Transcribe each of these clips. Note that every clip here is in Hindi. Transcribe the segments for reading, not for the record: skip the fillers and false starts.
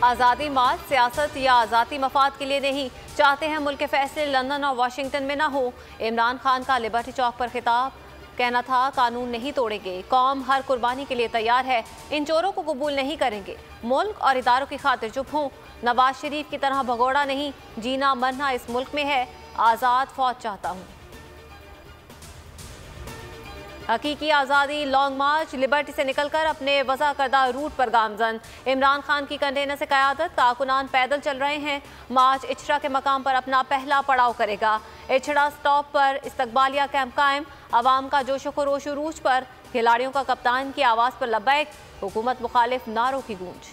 आज़ादी मार्च सियासत या आज़ादी मफाद के लिए नहीं, चाहते हैं मुल्क के फैसले लंदन और वाशिंगटन में ना हो। इमरान खान का लिबर्टी चौक पर खिताब, कहना था कानून नहीं तोड़ेंगे, कौम हर कुर्बानी के लिए तैयार है, इन चोरों को कबूल नहीं करेंगे, मुल्क और इदारों की खातिर चुप हों, नवाज शरीफ की तरह भगोड़ा नहीं, जीना मरना इस मुल्क में है, आज़ाद फौज चाहता हूँ। हकीकी आज़ादी लॉन्ग मार्च लिबर्टी से निकलकर अपने वज़ा करदा रूट पर गामजन। इमरान खान की कंटेनर से क़यादत, कारकुनान पैदल चल रहे हैं। मार्च इचड़ा के मकाम पर अपना पहला पड़ाव करेगा। इचड़ा स्टॉप पर इस्तकबालिया कैंप कायम, अवाम का जोशो खरोश उरूज पर, खिलाड़ियों का कप्तान की आवाज़ पर लब्बैक, हुकूमत मुखालिफ नारों की गूंज।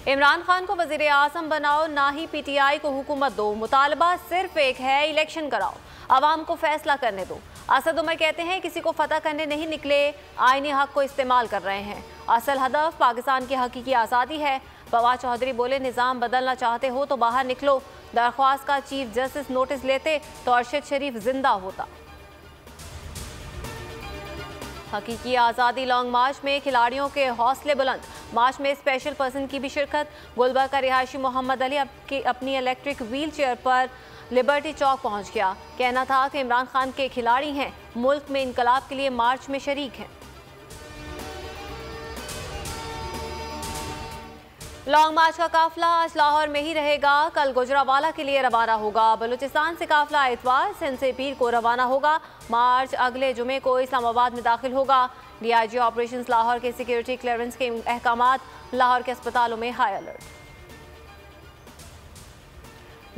इमरान खान को वज़ीर आज़म बनाओ, ना ही PTI को हुकूमत दो, मुतालबा सिर्फ एक है, इलेक्शन कराओ, अवाम को फैसला करने दो। असद उमर कहते हैं किसी को फतह करने नहीं निकले, आईनी हक को इस्तेमाल कर रहे हैं, असल हदफ पाकिस्तान की हकीकी आज़ादी है। फवाद चौधरी बोले निज़ाम बदलना चाहते हो तो बाहर निकलो, दरख्वास्त का चीफ जस्टिस नोटिस लेते तो अरशद शरीफ जिंदा होता। हकीकी आज़ादी लॉन्ग मार्च में खिलाड़ियों के हौसले बुलंद, मार्च में स्पेशल पर्सन की भी शिरकत। गुलबर्ग का रिहायशी मोहम्मद अली अपनी इलेक्ट्रिक व्हील चेयर पर लिबर्टी चौक पहुंच गया, कहना था कि इमरान खान के खिलाड़ी हैं, मुल्क में इनकलाब के लिए मार्च में शरीक हैं। लॉन्ग मार्च का काफिला आज लाहौर में ही रहेगा, कल गुजरावाला के लिए रवाना होगा। बलूचिस्तान से काफिला इतवार, सिंध से पीर को रवाना होगा। मार्च अगले जुमे को इस्लामाबाद में दाखिल होगा। DIG ऑपरेशंस लाहौर के सिक्योरिटी क्लियरेंस के अहकामात, लाहौर के अस्पतालों में हाई अलर्ट।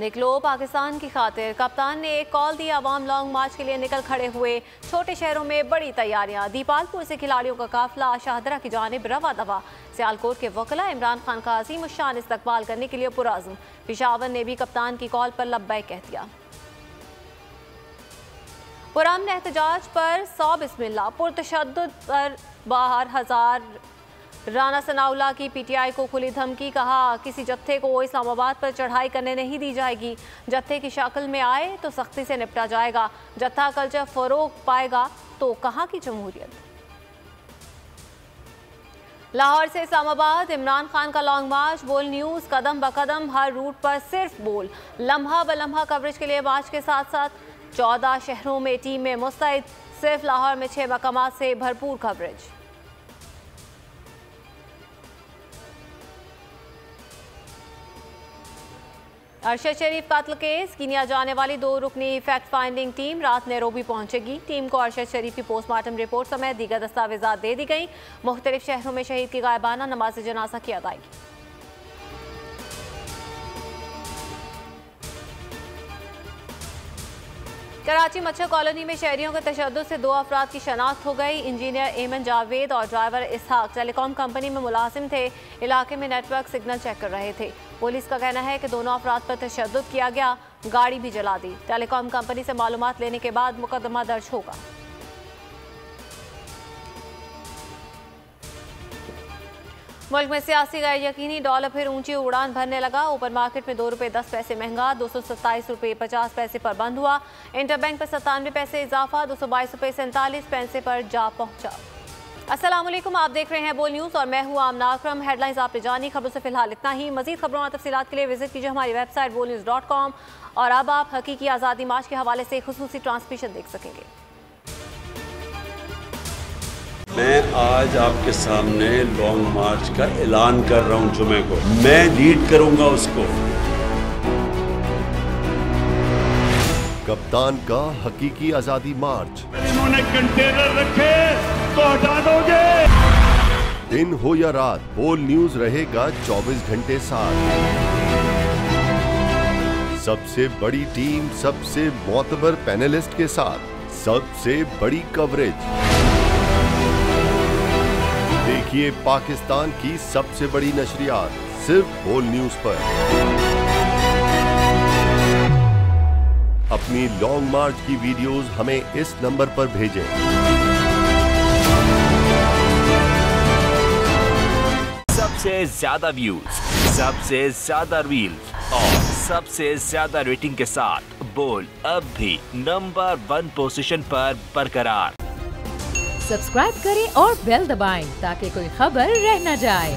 निकलो पाकिस्तान की खातिर, कप्तान ने एक कॉल दी, अवाम लॉन्ग मार्च के लिए निकल खड़े हुए। छोटे शहरों में बड़ी तैयारियां, दीपालपुर से खिलाड़ियों का काफिला शाहदरा की जानिब रवा दवा। सियालकोट के वकला इमरान खान का अजीम शान इस्तकबाल करने के लिए पुराज़म। पेशावर ने भी कप्तान की कॉल पर लब्बैक कह दिया। पुरअमन एहतजाज पर 100 बिस्मिल्लाह, पुरतशद्दुद पर 12,000। राना सनाउल्लाह की PTI को खुली धमकी, कहा किसी जत्थे को इस्लामाबाद पर चढ़ाई करने नहीं दी जाएगी, जत्थे की शक्ल में आए तो सख्ती से निपटा जाएगा, जत्था कल्चर फरोग पाएगा तो कहाँ की जमहूरियत। लाहौर से इस्लामाबाद इमरान खान का लॉन्ग मार्च, बोल न्यूज़ कदम ब कदम हर रूट पर सिर्फ बोल, लम्हा ब लम्हा कवरेज के लिए मार्च के साथ साथ 14 शहरों में टीम में मुस्तैद, सिर्फ लाहौर में 6 मकामात से भरपूर कवरेज। अरशद शरीफ कातल केस, गिनिया जाने वाली 2 रुकनी फैक्ट फाइंडिंग टीम रात नैरोबी पहुंचेगी। टीम को अरशद शरीफ की पोस्टमार्टम रिपोर्ट समेत दीगर दस्तावेजात दे दी गई। मुख्तलिफ शहरों में शहीद की गायबाना नमाज जनाजा की अदायगी। कराची मच्छर कॉलोनी में शहरियों के तशद्दुद से 2 अफराद की शनाख्त हो गई। इंजीनियर एमन जावेद और ड्राइवर इसहाक टेलीकॉम कंपनी में मुलाजिम थे, इलाके में नेटवर्क सिग्नल चेक कर रहे थे। पुलिस का कहना है कि दोनों अफराद पर तशद्दुद किया गया, गाड़ी भी जला दी। टेलीकॉम कंपनी से मालूमात लेने के बाद मुकदमा दर्ज होगा। मुल्क में सियासी गैर यकीनी, डॉलर फिर ऊंची उड़ान भरने लगा। ओपन मार्केट में 2 रुपये 10 पैसे महंगा, 227 रुपये 50 पैसे पर बंद हुआ। इंटरबैंक पर 97 पैसे इजाफा, 222 रुपये 47 पैसे पर जा पहुंचा। अस्सलाम वालेकुम, आप देख रहे हैं बोल न्यूज़ और मैं हूं आमना अकरम। हेडलाइंस आपने जानी, खबरों से फिलहाल इतना ही। मजीद खबरों और तफसीलात के लिए विजिट कीजिए हमारी वेबसाइट bolnews.com। और अब आप हकीकी आज़ादी मार्च के हवाले से खुसूसी ट्रांसमिशन देख सकेंगे। मैं आज आपके सामने लॉन्ग मार्च का ऐलान कर रहा हूं। जुमे को मैं लीड करूंगा उसको। कप्तान का हकीकी आजादी मार्च। इन्होंने कंटेनर रखे तो हटा दोगे। दिन हो या रात, बोल न्यूज रहेगा 24 घंटे साथ। सबसे बड़ी टीम, सबसे मोतबर पैनलिस्ट के साथ, सबसे बड़ी कवरेज। देखिए पाकिस्तान की सबसे बड़ी नशरियात सिर्फ बोल न्यूज पर। अपनी लॉन्ग मार्च की वीडियोस हमें इस नंबर पर भेजें। सबसे ज्यादा व्यूज, सबसे ज्यादा रील्स और सबसे ज्यादा रेटिंग के साथ बोल अब भी नंबर 1 पोजीशन पर बरकरार। सब्सक्राइब करें और बेल दबाएं ताकि कोई खबर रह न जाए।